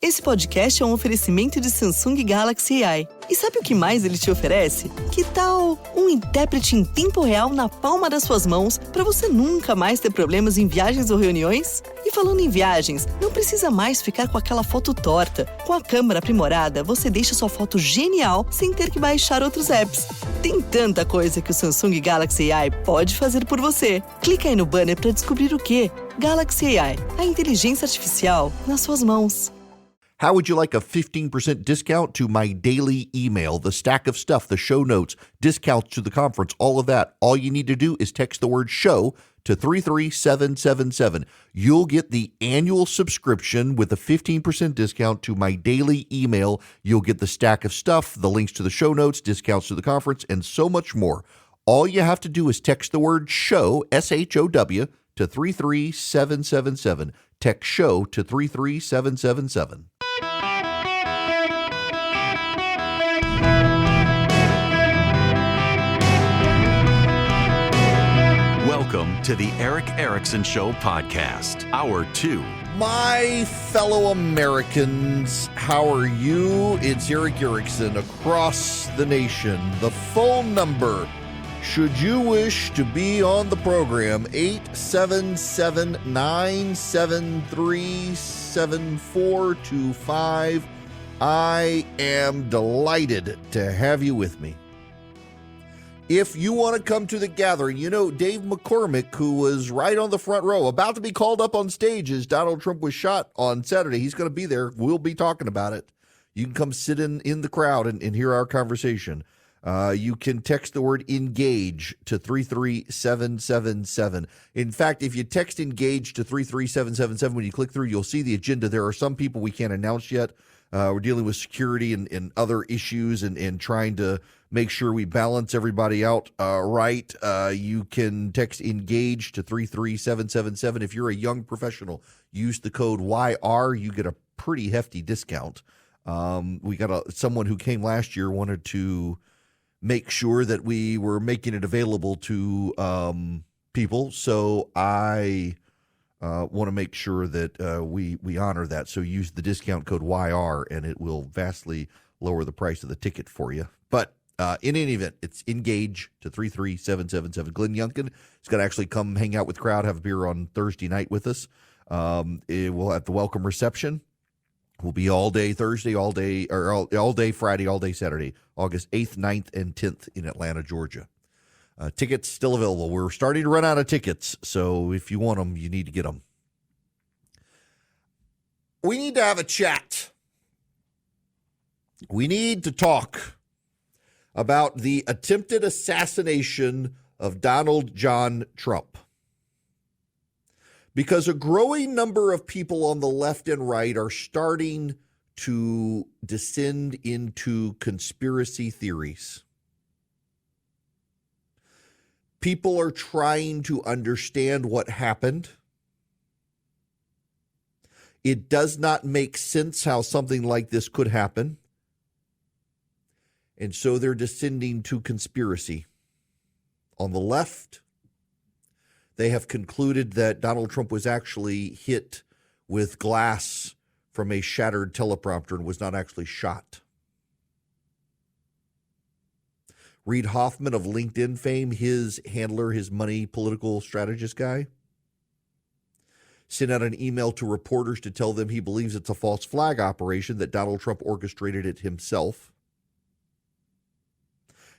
Esse podcast é um oferecimento de Samsung Galaxy AI. E sabe o que mais ele te oferece? Que tal um intérprete em tempo real na palma das suas mãos para você nunca mais ter problemas em viagens ou reuniões? E falando em viagens, não precisa mais ficar com aquela foto torta. Com a câmera aprimorada, você deixa sua foto genial sem ter que baixar outros apps. Tem tanta coisa que o Samsung Galaxy AI pode fazer por você. Clica aí no banner para descobrir o que. Galaxy AI, a inteligência artificial nas suas mãos. How would you like a 15% discount to my daily email, the stack of stuff, the show notes, discounts to the conference, all of that? All you need to do is text the word show to 33777. You'll get the annual subscription with a 15% discount to my daily email. You'll get the stack of stuff, the links to the show notes, discounts to the conference, and so much more. All you have to do is text the word show, S-H-O-W, to 33777. Text show to 33777. Welcome to the Eric Erickson Show podcast, Hour 2. My fellow Americans, how are you? It's Eric Erickson across the nation. The phone number, should you wish to be on the program, 877-973-7425. I am delighted to have you with me. If you want to come to the gathering, you know, Dave McCormick, who was right on the front row, about to be called up on stage as Donald Trump was shot on Saturday. He's going to be there. We'll be talking about it. You can come sit in the crowd and hear our conversation. You can text the word engage to 33777. In fact, if you text engage to 33777, when you click through, you'll see the agenda. There are some people we can't announce yet. We're dealing with security and other issues and trying to make sure we balance everybody out right. You can text engage to 33777. If you're a young professional, use the code YR. You get a pretty hefty discount. We got someone who came last year wanted to make sure that we were making it available to people. So I want to make sure that we honor that. So use the discount code YR, and it will vastly lower the price of the ticket for you. But in any event, it's engage to 33777. Glenn Youngkin is going to actually come hang out with the crowd, have a beer on Thursday night with us. We'll have the welcome reception. We'll be all day Thursday, all day Friday, all day Saturday, August 8th, 9th, and 10th in Atlanta, Georgia. Tickets still available. We're starting to run out of tickets, so if you want them, you need to get them. We need to have a chat. We need to talk about the attempted assassination of Donald John Trump. Because a growing number of people on the left and right are starting to descend into conspiracy theories. People are trying to understand what happened. It does not make sense how something like this could happen. And so they're descending to conspiracy. On the left, they have concluded that Donald Trump was actually hit with glass from a shattered teleprompter and was not actually shot. Reid Hoffman of LinkedIn fame, his handler, his money political strategist guy, sent out an email to reporters to tell them he believes it's a false flag operation, that Donald Trump orchestrated it himself.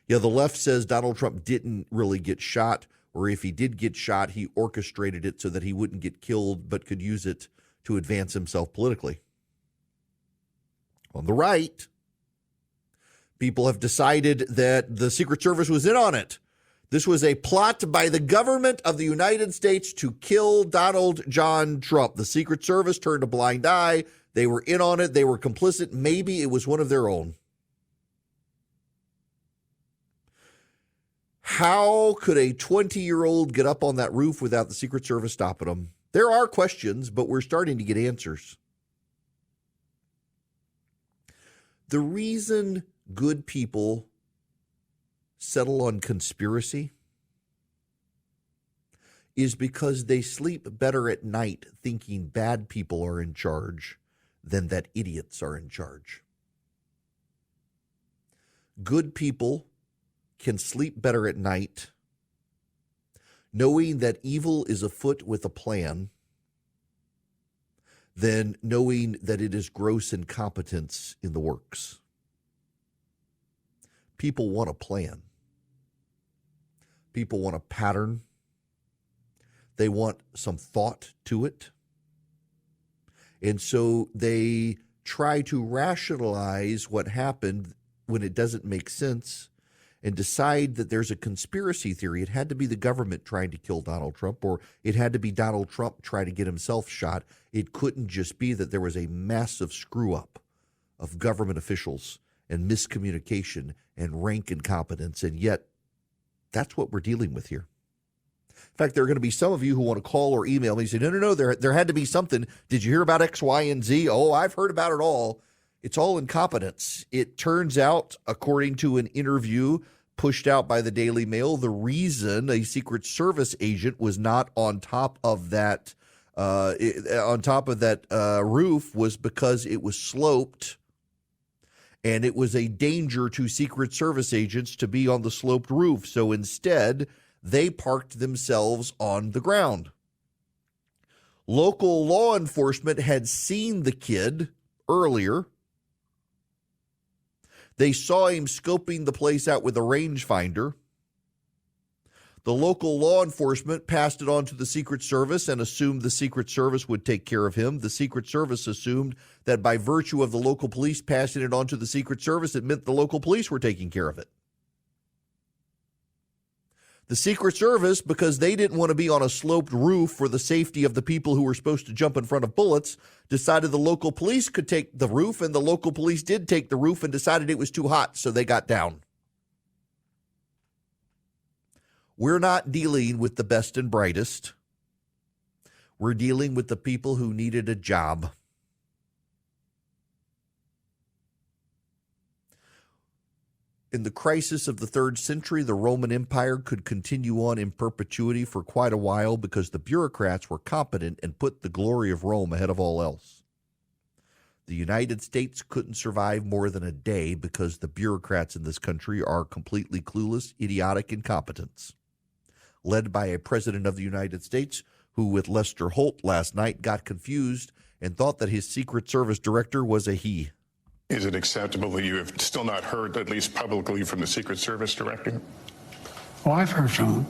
Yeah, the left says Donald Trump didn't really get shot, or if he did get shot, he orchestrated it so that he wouldn't get killed but could use it to advance himself politically. On the right, people have decided that the Secret Service was in on it. This was a plot by the government of the United States to kill Donald John Trump. The Secret Service turned a blind eye. They were in on it. They were complicit. Maybe it was one of their own. How could a 20-year-old get up on that roof without the Secret Service stopping him? There are questions, but we're starting to get answers. The reason good people settle on conspiracy is because they sleep better at night thinking bad people are in charge than that idiots are in charge. Good people can sleep better at night knowing that evil is afoot with a plan than knowing that it is gross incompetence in the works. People want a plan. People want a pattern. They want some thought to it. And so they try to rationalize what happened when it doesn't make sense and decide that there's a conspiracy theory. It had to be the government trying to kill Donald Trump, or it had to be Donald Trump trying to get himself shot. It couldn't just be that there was a massive screw-up of government officials and miscommunication and rank incompetence, and yet that's what we're dealing with here. In fact, there are going to be some of you who want to call or email me and say, no, there had to be something. Did you hear about X, Y, and Z? Oh, I've heard about it all. It's all incompetence. It turns out, according to an interview pushed out by the Daily Mail, the reason a Secret Service agent was not on top of that roof was because it was sloped, and it was a danger to Secret Service agents to be on the sloped roof. So instead, they parked themselves on the ground. Local law enforcement had seen the kid earlier. They saw him scoping the place out with a rangefinder. The local law enforcement passed it on to the Secret Service and assumed the Secret Service would take care of him. The Secret Service assumed that by virtue of the local police passing it on to the Secret Service, it meant the local police were taking care of it. The Secret Service, because they didn't want to be on a sloped roof for the safety of the people who were supposed to jump in front of bullets, decided the local police could take the roof, and the local police did take the roof and decided it was too hot, so they got down. We're not dealing with the best and brightest. We're dealing with the people who needed a job. In the crisis of the 3rd century, the Roman Empire could continue on in perpetuity for quite a while because the bureaucrats were competent and put the glory of Rome ahead of all else. The United States couldn't survive more than a day because the bureaucrats in this country are completely clueless, idiotic incompetence. Led by a president of the United States who, with Lester Holt last night, got confused and thought that his Secret Service director was a he. Is it acceptable that you have still not heard, at least publicly, from the Secret Service director? Well, I've heard from him.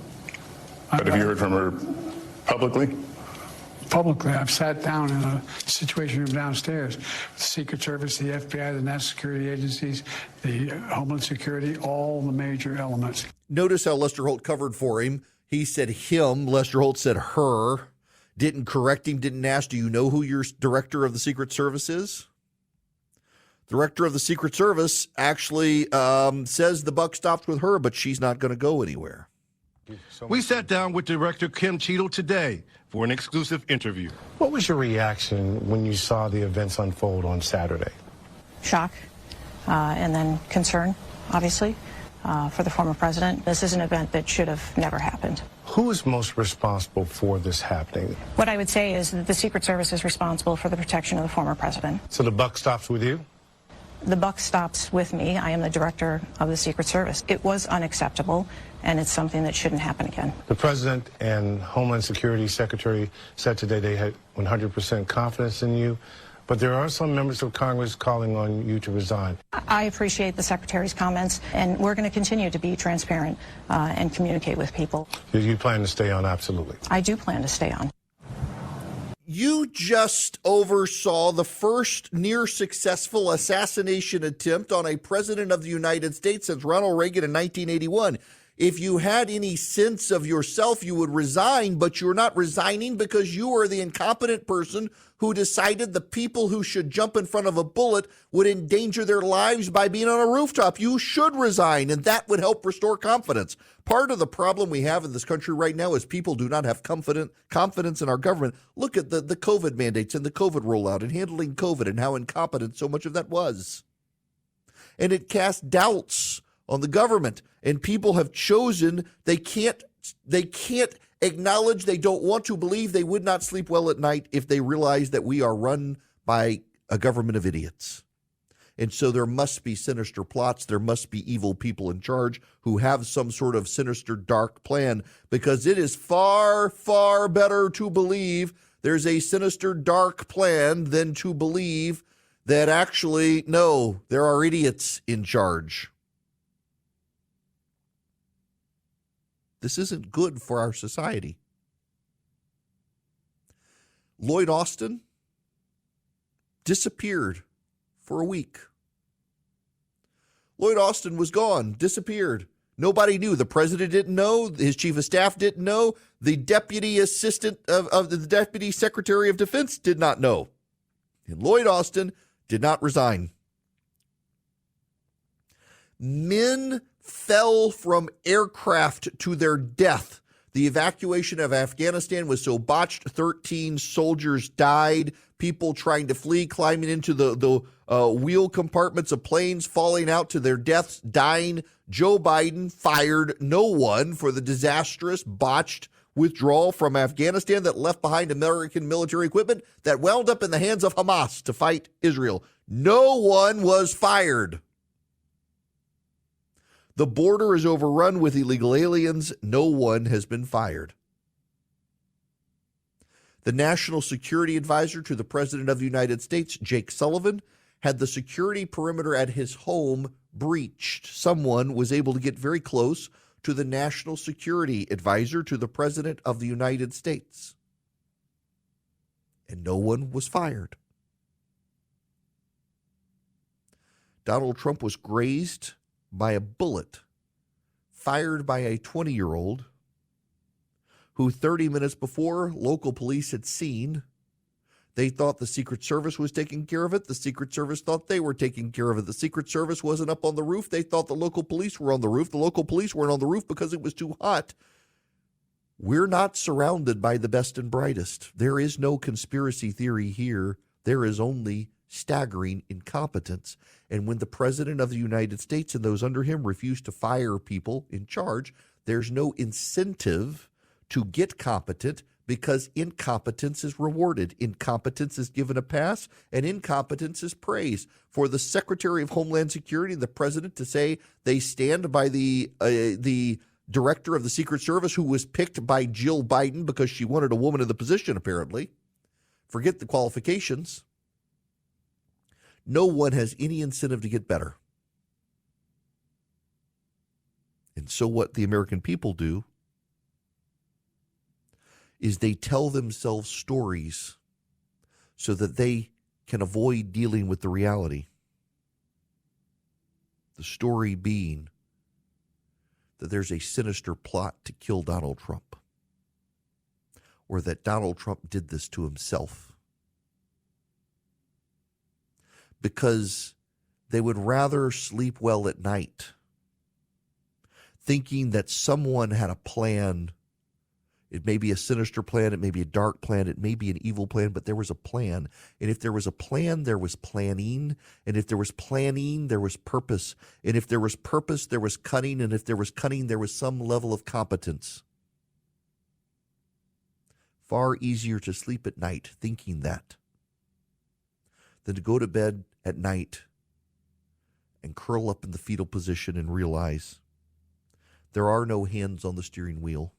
But have you heard from her publicly? Publicly, I've sat down in a situation room downstairs. The Secret Service, the FBI, the national security agencies, the Homeland Security, all the major elements. Notice how Lester Holt covered for him. He said him. Lester Holt said her. Didn't correct him, didn't ask, do you know who your director of the Secret Service is? Director of the Secret Service actually says the buck stops with her, but she's not going to go anywhere. We sat down with Director Kim Cheadle today for an exclusive interview. What was your reaction when you saw the events unfold on Saturday? Shock, and then concern, obviously, for the former president. This is an event that should have never happened. Who is most responsible for this happening? What I would say is that the Secret Service is responsible for the protection of the former president. So the buck stops with you? The buck stops with me. I am the director of the Secret Service. It was unacceptable, and it's something that shouldn't happen again. The President and Homeland Security Secretary said today they had 100% confidence in you, but there are some members of Congress calling on you to resign. I appreciate the Secretary's comments, and we're going to continue to be transparent and communicate with people. Do you plan to stay on? Absolutely. I do plan to stay on. You just oversaw the first near-successful assassination attempt on a president of the United States since Ronald Reagan in 1981. If you had any sense of yourself, you would resign, but you're not resigning because you are the incompetent person who decided the people who should jump in front of a bullet would endanger their lives by being on a rooftop. You should resign, and that would help restore confidence. Part of the problem we have in this country right now is people do not have confidence in our government. Look at the COVID mandates and the COVID rollout and handling COVID and how incompetent so much of that was. And it casts doubts on the government, and people have chosen they can't acknowledge, they don't want to believe, they would not sleep well at night if they realize that we are run by a government of idiots. And so there must be sinister plots. There must be evil people in charge who have some sort of sinister, dark plan, because it is far, far better to believe there's a sinister, dark plan than to believe that actually, no, there are idiots in charge. This isn't good for our society. Lloyd Austin disappeared for a week. Lloyd Austin was gone, disappeared. Nobody knew. The president didn't know. His chief of staff didn't know. The deputy assistant of the deputy secretary of defense did not know. And Lloyd Austin did not resign. Men fell from aircraft to their death. The evacuation of Afghanistan was so botched, 13 soldiers died. People trying to flee, climbing into the wheel compartments of planes, falling out to their deaths, dying. Joe Biden fired no one for the disastrous, botched withdrawal from Afghanistan that left behind American military equipment that wound up in the hands of Hamas to fight Israel. No one was fired. The border is overrun with illegal aliens. No one has been fired. The National Security Advisor to the President of the United States, Jake Sullivan, had the security perimeter at his home breached. Someone was able to get very close to the National Security Advisor to the President of the United States. And no one was fired. Donald Trump was grazed by a bullet fired by a 20-year-old who 30 minutes before local police had seen. They thought the Secret Service was taking care of it. The Secret Service thought they were taking care of it. The Secret Service wasn't up on the roof. They thought the local police were on the roof. The local police weren't on the roof because it was too hot. We're not surrounded by the best and brightest. There is no conspiracy theory here. There is only staggering incompetence. And when the President of the United States and those under him refuse to fire people in charge, there's no incentive to get competent, because incompetence is rewarded. Incompetence is given a pass, and incompetence is praised. For the Secretary of Homeland Security and the President to say they stand by the director of the Secret Service, who was picked by Jill Biden because she wanted a woman in the position, apparently. Forget the qualifications. No one has any incentive to get better. And so what the American people do is they tell themselves stories so that they can avoid dealing with the reality. The story being that there's a sinister plot to kill Donald Trump, or that Donald Trump did this to himself, because they would rather sleep well at night thinking that someone had a plan. It may be a sinister plan, it may be a dark plan, it may be an evil plan, but there was a plan. And if there was a plan, there was planning. And if there was planning, there was purpose. And if there was purpose, there was cunning. And if there was cunning, there was some level of competence. Far easier to sleep at night thinking that than to go to bed at night and curl up in the fetal position and realize there are no hands on the steering wheel.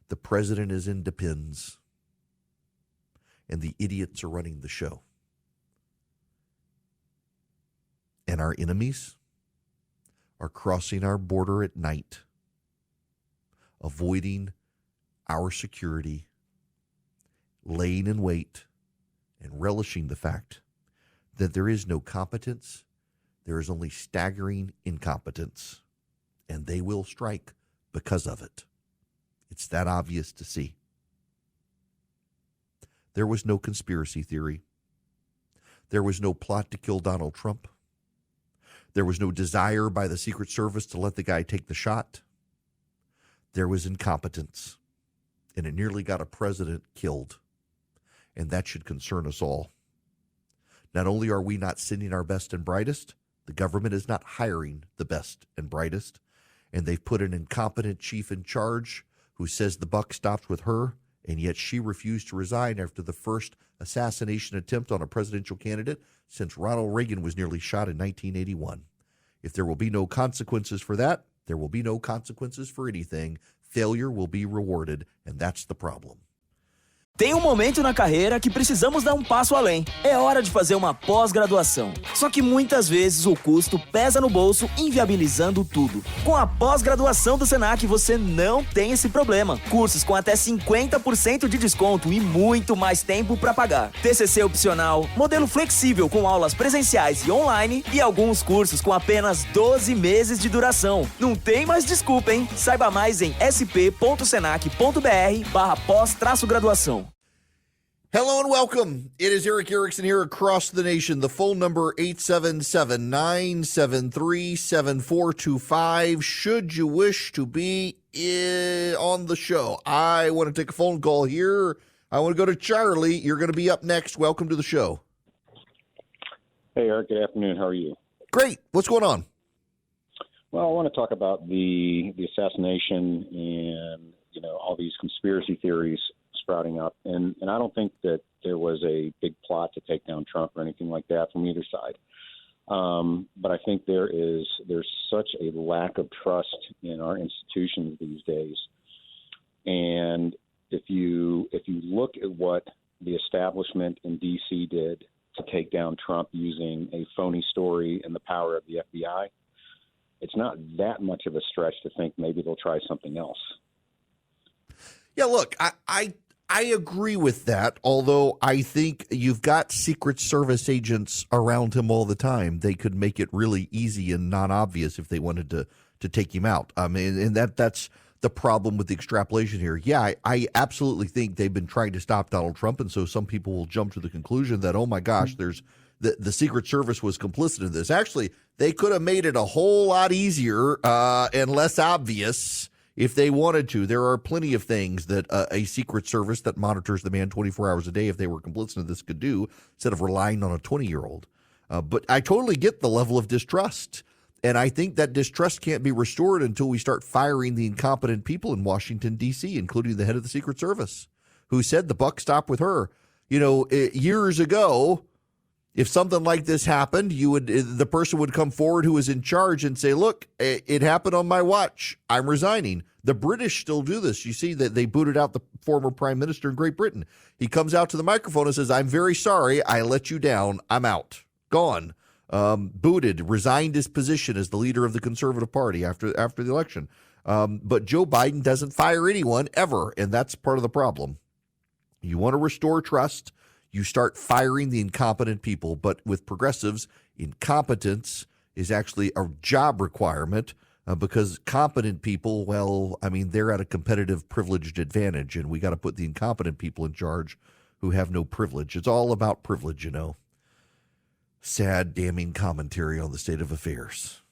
The president is in Depends, and the idiots are running the show. And our enemies are crossing our border at night, avoiding our security, laying in wait, and relishing the fact that there is no competence, there is only staggering incompetence, and they will strike because of it. It's that obvious to see. There was no conspiracy theory. There was no plot to kill Donald Trump. There was no desire by the Secret Service to let the guy take the shot. There was incompetence, and it nearly got a president killed. And that should concern us all. Not only are we not sending our best and brightest, the government is not hiring the best and brightest, and they've put an incompetent chief in charge who says the buck stops with her and yet she refused to resign after the first assassination attempt on a presidential candidate since Ronald Reagan was nearly shot in 1981. If there will be no consequences for that, there will be no consequences for anything. Failure will be rewarded, and that's the problem. Tem um momento na carreira que precisamos dar um passo além. É hora de fazer uma pós-graduação. Só que muitas vezes o custo pesa no bolso, inviabilizando tudo. Com a pós-graduação do Senac, você não tem esse problema. Cursos com até 50% de desconto e muito mais tempo para pagar. TCC opcional, modelo flexível com aulas presenciais e online e alguns cursos com apenas 12 meses de duração. Não tem mais desculpa, hein? Saiba mais em sp.senac.br/pós-graduação. Hello and welcome. It is Eric Erickson here across the nation. The phone number 877-973-7425. Should you wish to be on the show? I want to take a phone call here. I want to go to Charlie. You're going to be up next. Welcome to the show. Hey, Eric. Good afternoon. How are you? Great. What's going on? Well, I want to talk about the assassination and, all these conspiracy theories sprouting up. And I don't think that there was a big plot to take down Trump or anything like that from either side. But I think there's such a lack of trust in our institutions these days. And if you look at what the establishment in D.C. did to take down Trump using a phony story and the power of the FBI, it's not that much of a stretch to think maybe they'll try something else. Yeah, look, I agree with that, although I think you've got Secret Service agents around him all the time. They could make it really easy and not obvious if they wanted to take him out. I mean, and that's the problem with the extrapolation here. Yeah, I absolutely think they've been trying to stop Donald Trump, and so some people will jump to the conclusion that, oh my gosh, there's the Secret Service was complicit in this. Actually, they could have made it a whole lot easier and less obvious if they wanted to. There are plenty of things that a Secret Service that monitors the man 24 hours a day, if they were complicit in this, could do instead of relying on a 20-year-old. But I totally get the level of distrust. And I think that distrust can't be restored until we start firing the incompetent people in Washington, D.C., including the head of the Secret Service, who said the buck stopped with her. Years ago, if something like this happened, the person would come forward who was in charge and say, look, it happened on my watch. I'm resigning. The British still do this. You see that they booted out the former prime minister in Great Britain. He comes out to the microphone and says, I'm very sorry. I let you down. I'm out. Gone. Booted, resigned his position as the leader of the Conservative Party after the election. But Joe Biden doesn't fire anyone ever, and that's part of the problem. You want to restore trust, you start firing the incompetent people. But with progressives, incompetence is actually a job requirement because competent people, they're at a competitive privileged advantage, and we got to put the incompetent people in charge who have no privilege. It's all about privilege, Sad, damning commentary on the state of affairs.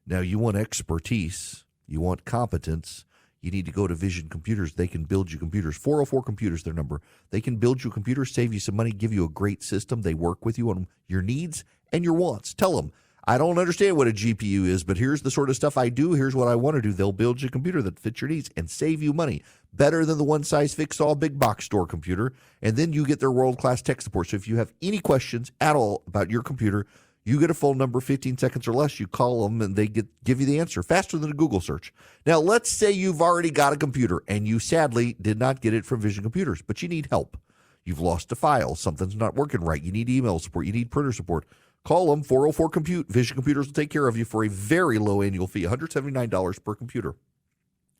Now, you want expertise, you want competence, you need to go to Vision Computers. They can build you computers. 404 Computers, their number. They can build you computers, save you some money, give you a great system. They work with you on your needs and your wants. Tell them, I don't understand what a GPU is, but here's the sort of stuff I do. Here's what I want to do. They'll build you a computer that fits your needs and save you money. Better than the one-size-fits-all big box store computer. And then you get their world-class tech support. So if you have any questions at all about your computer, you get a phone number, 15 seconds or less. You call them, and they give you the answer faster than a Google search. Now, let's say you've already got a computer, and you sadly did not get it from Vision Computers, but you need help. You've lost a file. Something's not working right. You need email support. You need printer support. Call them, 404-COMPUTE. Vision Computers will take care of you for a very low annual fee, $179 per computer.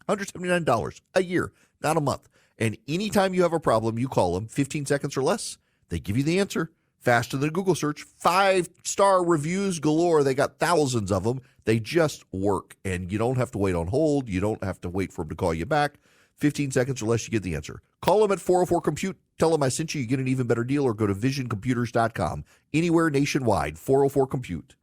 $179 a year, not a month. And anytime you have a problem, you call them, 15 seconds or less. They give you the answer. Faster than a Google search. 5-star reviews galore. They got thousands of them. They just work. And you don't have to wait on hold. You don't have to wait for them to call you back. 15 seconds or less, you get the answer. Call them at 404-COMPUTE. Tell them I sent you. You get an even better deal, or go to visioncomputers.com. Anywhere nationwide, 404-COMPUTE.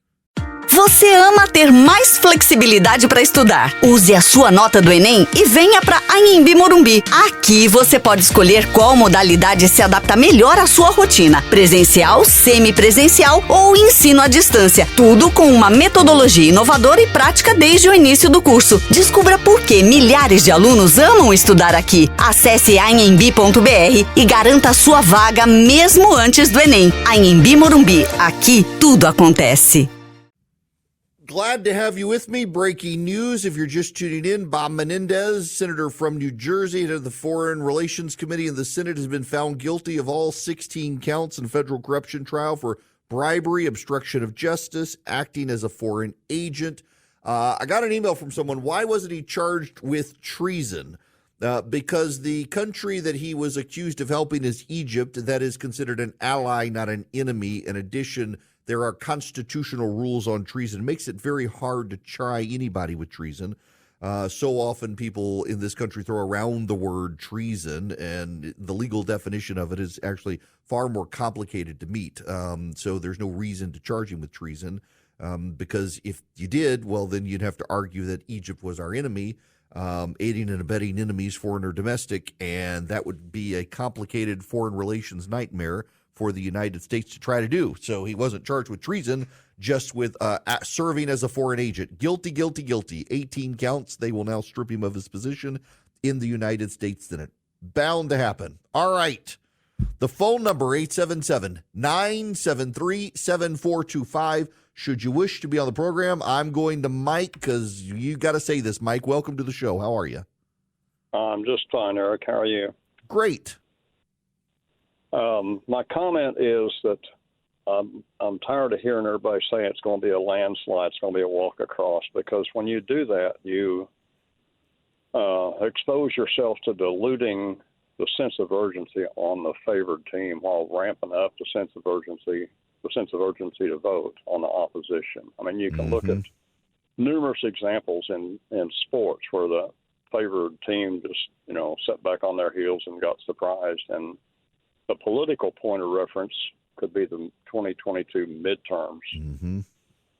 Você ama ter mais flexibilidade para estudar. Use a sua nota do Enem e venha para Anhembi Morumbi. Aqui você pode escolher qual modalidade se adapta melhor à sua rotina. Presencial, semipresencial ou ensino à distância. Tudo com uma metodologia inovadora e prática desde o início do curso. Descubra por que milhares de alunos amam estudar aqui. Acesse anhembi.br e garanta a sua vaga mesmo antes do Enem. Anhembi Morumbi. Aqui tudo acontece. Glad to have you with me. Breaking news. If you're just tuning in, Bob Menendez, senator from New Jersey, head of the Foreign Relations Committee in the Senate, has been found guilty of all 16 counts in federal corruption trial for bribery, obstruction of justice, acting as a foreign agent. I got an email from someone. Why wasn't he charged with treason? Because the country that he was accused of helping is Egypt. That is considered an ally, not an enemy. In addition, there are constitutional rules on treason. It makes it very hard to try anybody with treason. So often people in this country throw around the word treason, and the legal definition of it is actually far more complicated to meet. So there's no reason to charge him with treason, because if you did, well, then you'd have to argue that Egypt was our enemy, aiding and abetting enemies, foreign or domestic, and that would be a complicated foreign relations nightmare for the United States to try to do. So he wasn't charged with treason, just with serving as a foreign agent. Guilty, guilty, guilty. 18 counts. They will now strip him of his position in the United States Senate. Bound to happen. All right. The phone number, 877-973-7425. Should you wish to be on the program, I'm going to Mike, because you got to say this. Mike, welcome to the show. How are you? I'm just fine, Eric. How are you? Great. My comment is that I'm tired of hearing everybody say it's going to be a landslide, it's going to be a walk across, because when you do that, you expose yourself to diluting the sense of urgency on the favored team while ramping up the sense of urgency to vote on the opposition. I mean, you can look at numerous examples in sports where the favored team just, set back on their heels and got surprised. And the political point of reference could be the 2022 midterms.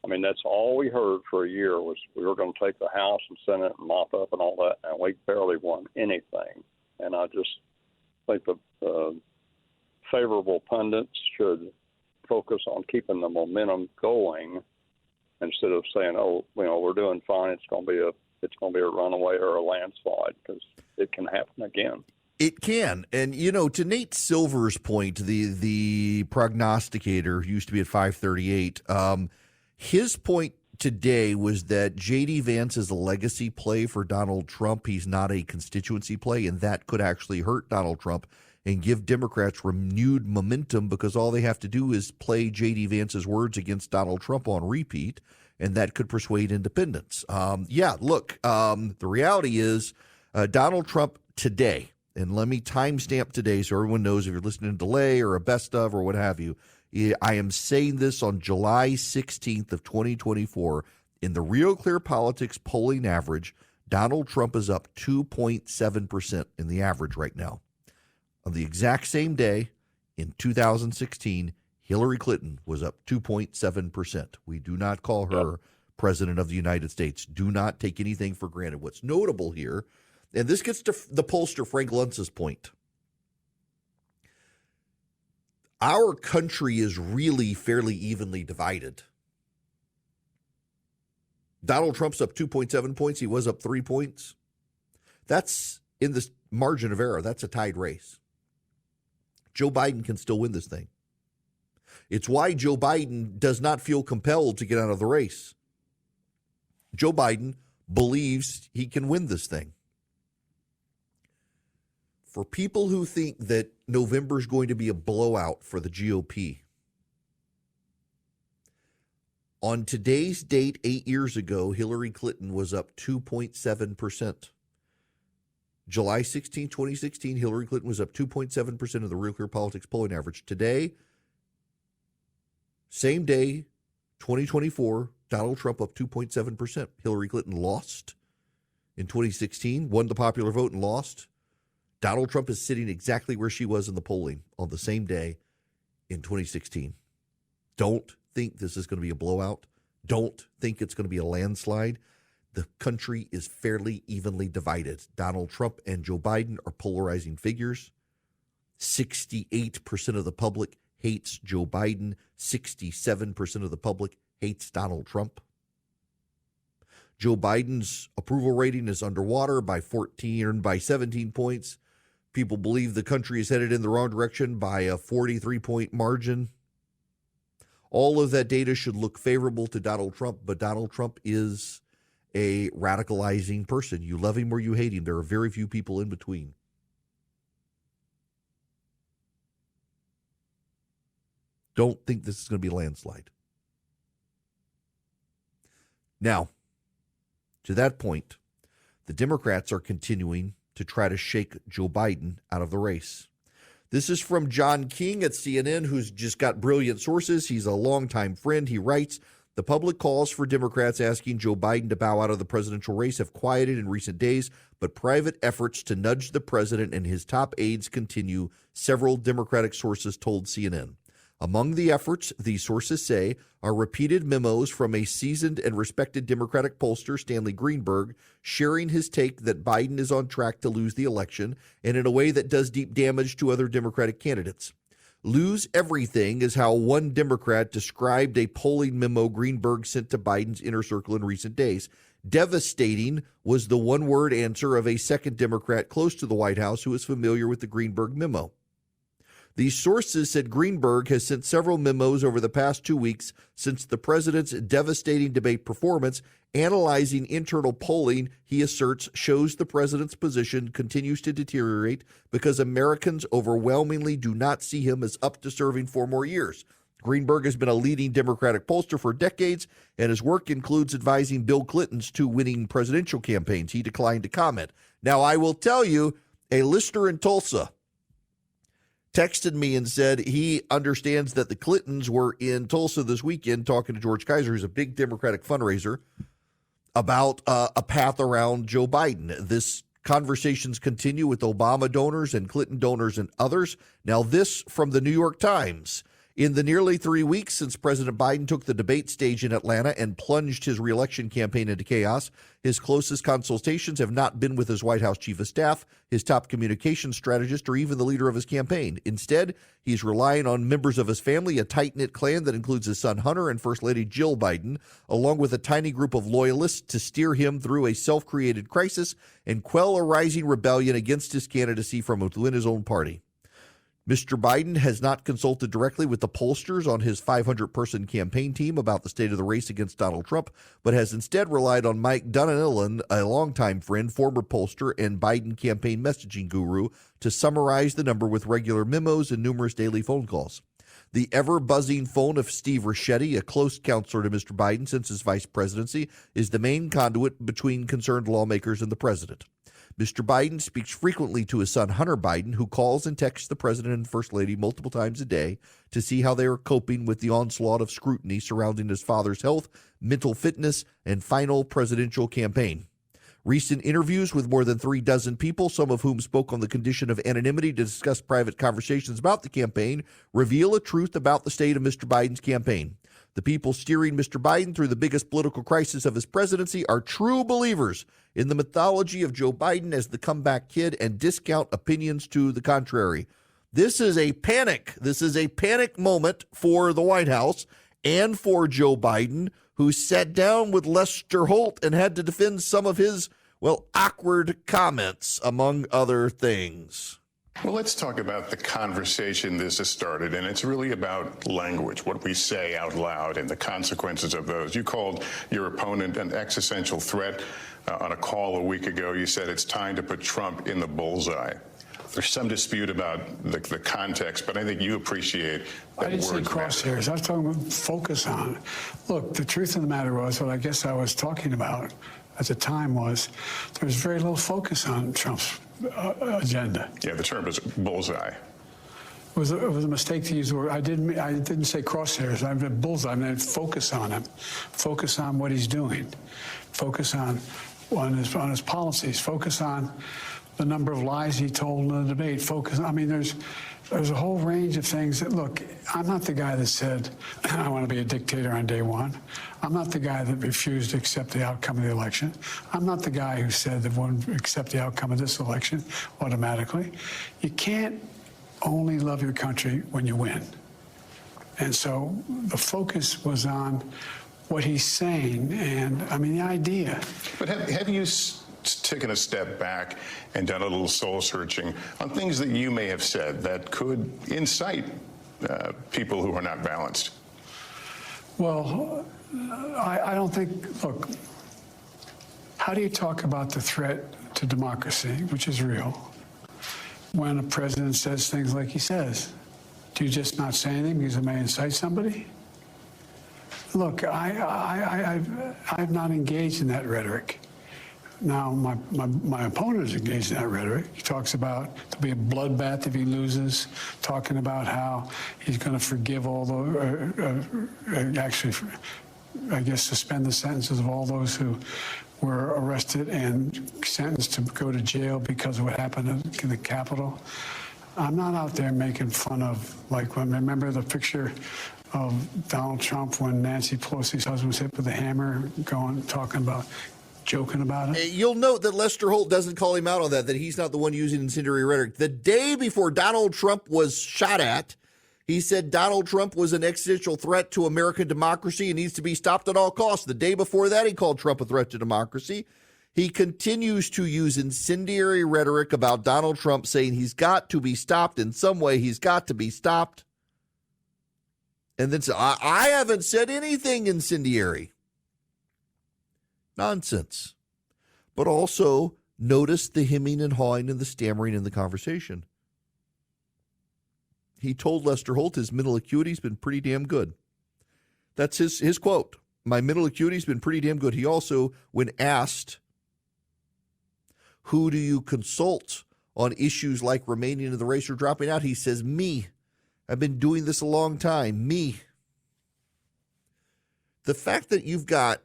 I mean, that's all we heard for a year was we were going to take the House and Senate and mop up and all that, and we barely won anything. And I just think the favorable pundits should focus on keeping the momentum going instead of saying, we're doing fine, it's going to be a runaway or a landslide, because it can happen again. It can. And, to Nate Silver's point, the prognosticator who used to be at 538, his point today was that J.D. Vance is a legacy play for Donald Trump. He's not a constituency play, and that could actually hurt Donald Trump and give Democrats renewed momentum, because all they have to do is play J.D. Vance's words against Donald Trump on repeat, and that could persuade independents. The reality is Donald Trump today, and let me timestamp today so everyone knows if you're listening to delay or a best of or what have you. I am saying this on July 16th of 2024. In the Real Clear Politics polling average, Donald Trump is up 2.7% in the average right now. On the exact same day in 2016, Hillary Clinton was up 2.7%. We do not call her President of the United States. Do not take anything for granted. What's notable here, and this gets to the pollster Frank Luntz's point, our country is really fairly evenly divided. Donald Trump's up 2.7 points. He was up 3 points. That's in this margin of error. That's a tied race. Joe Biden can still win this thing. It's why Joe Biden does not feel compelled to get out of the race. Joe Biden believes he can win this thing. For people who think that November is going to be a blowout for the GOP, on today's date 8 years ago, Hillary Clinton was up 2.7%. July 16, 2016, Hillary Clinton was up 2.7% of the Real Clear Politics polling average. Today, same day, 2024, Donald Trump up 2.7%. Hillary Clinton lost in 2016, won the popular vote and lost. Donald Trump is sitting exactly where she was in the polling on the same day in 2016. Don't think this is going to be a blowout. Don't think it's going to be a landslide. The country is fairly evenly divided. Donald Trump and Joe Biden are polarizing figures. 68% of the public hates Joe Biden. 67% of the public hates Donald Trump. Joe Biden's approval rating is underwater by 17 points. People believe the country is headed in the wrong direction by a 43-point margin. All of that data should look favorable to Donald Trump, but Donald Trump is a radicalizing person. You love him or you hate him. There are very few people in between. Don't think this is going to be a landslide. Now, to that point, the Democrats are continuing to try to shake Joe Biden out of the race. This is from John King at CNN, who's just got brilliant sources. He's a longtime friend. He writes, the public calls for Democrats asking Joe Biden to bow out of the presidential race have quieted in recent days, but private efforts to nudge the president and his top aides continue, several Democratic sources told CNN. Among the efforts, these sources say, are repeated memos from a seasoned and respected Democratic pollster, Stanley Greenberg, sharing his take that Biden is on track to lose the election and in a way that does deep damage to other Democratic candidates. Lose everything is how one Democrat described a polling memo Greenberg sent to Biden's inner circle in recent days. Devastating was the one-word answer of a second Democrat close to the White House who is familiar with the Greenberg memo. These sources said Greenberg has sent several memos over the past 2 weeks since the president's devastating debate performance, analyzing internal polling he asserts shows the president's position continues to deteriorate because Americans overwhelmingly do not see him as up to serving 4 more years. Greenberg has been a leading Democratic pollster for decades, and his work includes advising Bill Clinton's 2 winning presidential campaigns. He declined to comment. Now, I will tell you, a listener in Tulsa texted me and said he understands that the Clintons were in Tulsa this weekend talking to George Kaiser, who's a big Democratic fundraiser, about a path around Joe Biden. This conversations continue with Obama donors and Clinton donors and others. Now, this from the New York Times. In the nearly 3 weeks since President Biden took the debate stage in Atlanta and plunged his reelection campaign into chaos, his closest consultations have not been with his White House chief of staff, his top communications strategist, or even the leader of his campaign. Instead, he's relying on members of his family, a tight-knit clan that includes his son Hunter and First Lady Jill Biden, along with a tiny group of loyalists to steer him through a self-created crisis and quell a rising rebellion against his candidacy from within his own party. Mr. Biden has not consulted directly with the pollsters on his 500-person campaign team about the state of the race against Donald Trump, but has instead relied on Mike Donilon, a longtime friend, former pollster, and Biden campaign messaging guru, to summarize the number with regular memos and numerous daily phone calls. The ever-buzzing phone of Steve Ricchetti, a close counselor to Mr. Biden since his vice presidency, is the main conduit between concerned lawmakers and the president. Mr. Biden speaks frequently to his son, Hunter Biden, who calls and texts the president and first lady multiple times a day to see how they are coping with the onslaught of scrutiny surrounding his father's health, mental fitness, and final presidential campaign. Recent interviews with more than 36 people, some of whom spoke on the condition of anonymity to discuss private conversations about the campaign, reveal a truth about the state of Mr. Biden's campaign. The people steering Mr. Biden through the biggest political crisis of his presidency are true believers in the mythology of Joe Biden as the comeback kid and discount opinions to the contrary. This is a panic. This is a panic moment for the White House and for Joe Biden, who sat down with Lester Holt and had to defend some of his, awkward comments, among other things. Well, let's talk about the conversation this has started, and it's really about language, what we say out loud and the consequences of those. You called your opponent an existential threat on a call a week ago. You said it's time to put Trump in the bullseye. There's some dispute about the context, but I think you appreciate that. I didn't say crosshairs. I was talking about focus on. Look, the truth of the matter was, what I guess I was talking about at the time was there was very little focus on Trump's agenda. Yeah, the term is bullseye. It was a mistake to use the word. I didn't say crosshairs. I meant bullseye. I meant focus on him. Focus on what he's doing. Focus on his policies. Focus on the number of lies he told in the debate. Focus. I mean, There's a whole range of things that, look, I'm not the guy that said, I want to be a dictator on day one. I'm not the guy that refused to accept the outcome of the election. I'm not the guy who said that wouldn't accept the outcome of this election automatically. You can't only love your country when you win. And so the focus was on what he's saying, and, I mean, the idea. But have you taken a step back and done a little soul searching on things that you may have said that could incite people who are not balanced? Well, I don't think, look, how do you talk about the threat to democracy, which is real, when a president says things like he says? Do you just not say anything because it may incite somebody? Look, I've not engaged in that rhetoric. Now, my opponent is engaged in that rhetoric. He talks about there'll be a bloodbath if he loses, talking about how he's going to forgive all the, actually, I guess, suspend the sentences of all those who were arrested and sentenced to go to jail because of what happened in the Capitol. I'm not out there making fun of, like, remember the picture of Donald Trump when Nancy Pelosi's husband was hit with a hammer, joking about it? You'll note that Lester Holt doesn't call him out on that he's not the one using incendiary rhetoric. The day before Donald Trump was shot at, he said Donald Trump was an existential threat to American democracy and needs to be stopped at all costs. The day before that, he called Trump a threat to democracy. He continues to use incendiary rhetoric about Donald Trump, saying he's got to be stopped in some way. He's got to be stopped. And then say, I haven't said anything incendiary. Nonsense. But also notice the hemming and hawing and the stammering in the conversation. He told Lester Holt his mental acuity's been pretty damn good. That's his quote. My mental acuity's been pretty damn good. He also, when asked, who do you consult on issues like remaining in the race or dropping out, he says, me. I've been doing this a long time. Me. The fact that you've got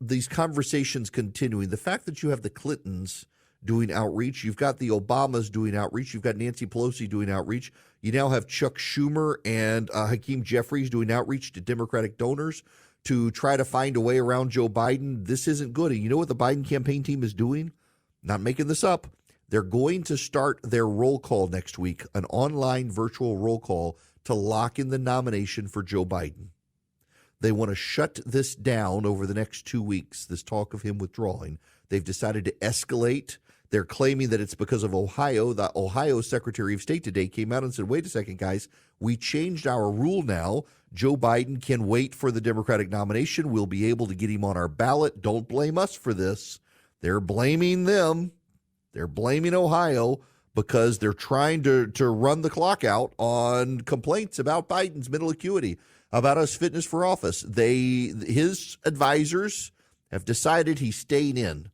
these conversations continuing, the fact that you have the Clintons doing outreach, you've got the Obamas doing outreach, you've got Nancy Pelosi doing outreach, you now have Chuck Schumer and Hakeem Jeffries doing outreach to Democratic donors to try to find a way around Joe Biden. This isn't good. And you know what the Biden campaign team is doing? Not making this up. They're going to start their roll call next week, an online virtual roll call to lock in the nomination for Joe Biden. They want to shut this down over the next 2 weeks, this talk of him withdrawing. They've decided to escalate. They're claiming that it's because of Ohio. The Ohio Secretary of State today came out and said, wait a second, guys, we changed our rule now. Joe Biden can wait for the Democratic nomination. We'll be able to get him on our ballot. Don't blame us for this. They're blaming them. They're blaming Ohio because they're trying to run the clock out on complaints about Biden's mental acuity, about his fitness for office. His advisors have decided he's staying in.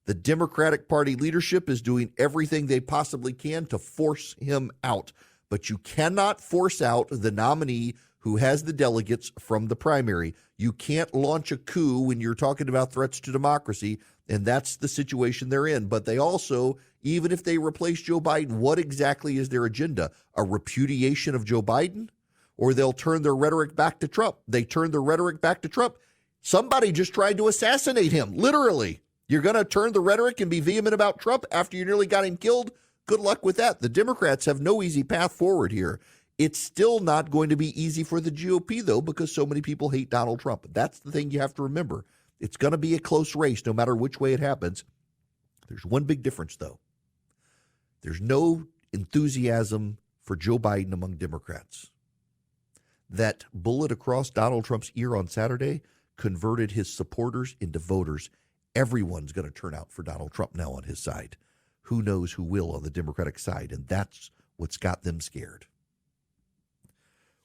The Democratic Party leadership is doing everything they possibly can to force him out. But you cannot force out the nominee who has the delegates from the primary. You can't launch a coup when you're talking about threats to democracy, and that's the situation they're in. But they also, even if they replace Joe Biden, what exactly is their agenda? A repudiation of Joe Biden? Or they'll turn their rhetoric back to Trump. They turned their rhetoric back to Trump. Somebody just tried to assassinate him, literally. You're going to turn the rhetoric and be vehement about Trump after you nearly got him killed? Good luck with that. The Democrats have no easy path forward here. It's still not going to be easy for the GOP, though, because so many people hate Donald Trump. That's the thing you have to remember. It's going to be a close race no matter which way it happens. There's one big difference, though. There's no enthusiasm for Joe Biden among Democrats. That bullet across Donald Trump's ear on Saturday converted his supporters into voters. Everyone's going to turn out for Donald Trump now on his side. Who knows who will on the Democratic side, and that's what's got them scared.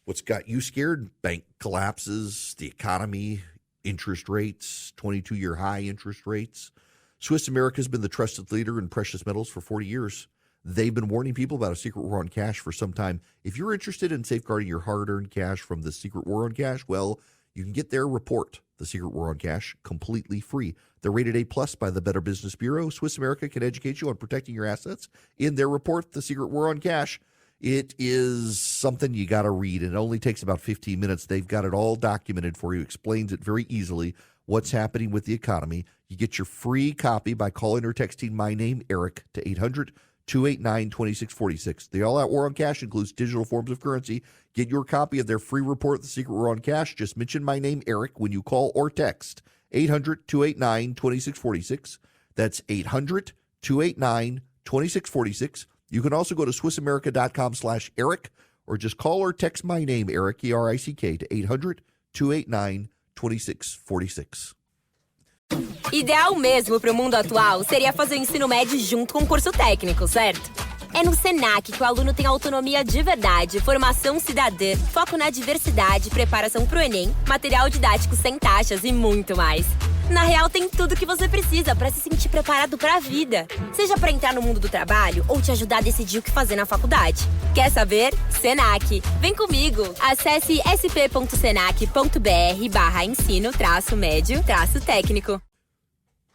What's got you scared? Bank collapses, the economy, interest rates, 22-year high interest rates. Swiss America has been the trusted leader in precious metals for 40 years. They've been warning people about a secret war on cash for some time. If you're interested in safeguarding your hard-earned cash from the secret war on cash, well, you can get their report, The Secret War on Cash, completely free. They're rated A+ by the Better Business Bureau. Swiss America can educate you on protecting your assets in their report, The Secret War on Cash. It is something you got to read. It only takes about 15 minutes. They've got it all documented for you, explains it very easily what's happening with the economy. You get your free copy by calling or texting my name, Eric, to 800-289-2646. The All Out War on Cash includes digital forms of currency. Get your copy of their free report, The Secret War on Cash. Just mention my name, Eric, when you call or text 800-289-2646. That's 800-289-2646. You can also go to SwissAmerica.com/Eric or just call or text my name, Eric, E-R-I-C-K, to 800-289-2646. Ideal mesmo para o mundo atual seria fazer o ensino médio junto com o curso técnico, certo? É no Senac que o aluno tem autonomia de verdade, formação cidadã, foco na diversidade, preparação para o Enem, material didático sem taxas e muito mais. Na real, tem tudo que você precisa para se sentir preparado para a vida. Seja para entrar no mundo do trabalho ou te ajudar a decidir o que fazer na faculdade. Quer saber? Senac. Vem comigo. Acesse sp.senac.br/ensino-médio-técnico.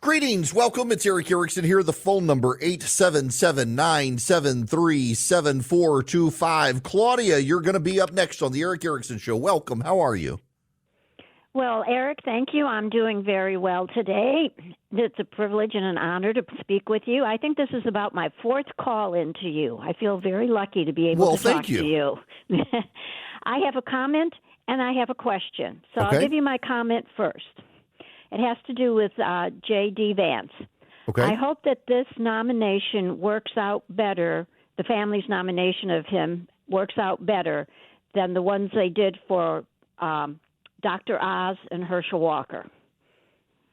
Greetings. Welcome. It's Eric Erickson here. The phone number, 877-973-7425. Claudia, you're going to be up next on the Eric Erickson Show. Welcome. How are you? Well, Eric, thank you. I'm doing very well today. It's a privilege and an honor to speak with you. I think this is about my fourth call into you. I feel very lucky to be able to talk to you. I have a comment and I have a question. So I'll give you my comment first. It has to do with J.D. Vance. Okay. I hope that this nomination works out better, the family's nomination of him works out better than the ones they did for Dr. Oz and Herschel Walker.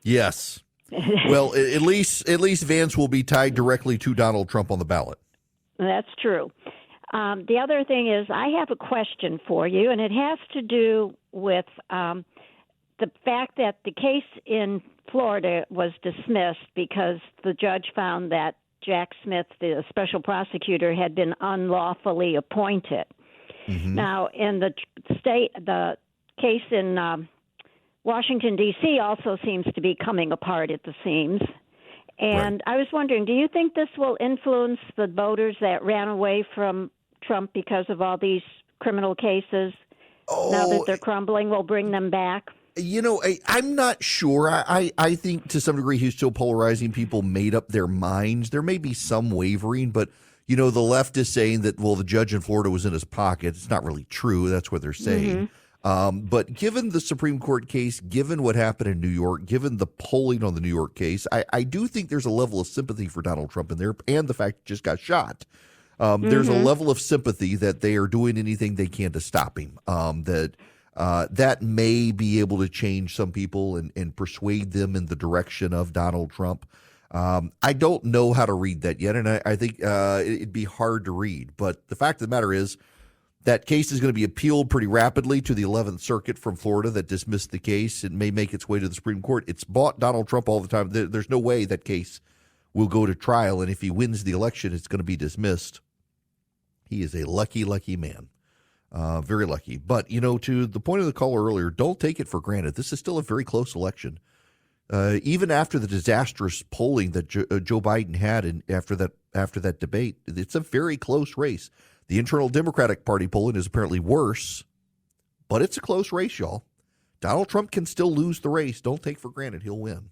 Yes. Well, at least Vance will be tied directly to Donald Trump on the ballot. That's true. The other thing is I have a question for you, and it has to do with the fact that the case in Florida was dismissed because the judge found that Jack Smith, the special prosecutor, had been unlawfully appointed. Mm-hmm. Now, in the case in Washington, D.C. also seems to be coming apart at the seams. And I was wondering, do you think this will influence the voters that ran away from Trump because of all these criminal cases? Now that they're crumbling, will bring them back? You know, I'm not sure. I think to some degree he's still polarizing. People made up their minds. There may be some wavering, but, you know, the left is saying that, well, the judge in Florida was in his pocket. It's not really true. That's what they're saying. Mm-hmm. But given the Supreme Court case, given what happened in New York, given the polling on the New York case, I do think there's a level of sympathy for Donald Trump in there, and the fact he just got shot. There's a level of sympathy that they are doing anything they can to stop him. That may be able to change some people and persuade them in the direction of Donald Trump. I don't know how to read that yet, and I think it'd be hard to read. But the fact of the matter is, that case is going to be appealed pretty rapidly to the 11th Circuit from Florida that dismissed the case. It may make its way to the Supreme Court. It's bought Donald Trump all the time. There's no way that case will go to trial, and if he wins the election, it's going to be dismissed. He is a lucky, lucky man. Very lucky. But, you know, to the point of the caller earlier, don't take it for granted. This is still a very close election. Even after the disastrous polling that Joe Biden had after that debate, it's a very close race. The internal Democratic Party polling is apparently worse, but it's a close race, y'all. Donald Trump can still lose the race. Don't take for granted he'll win.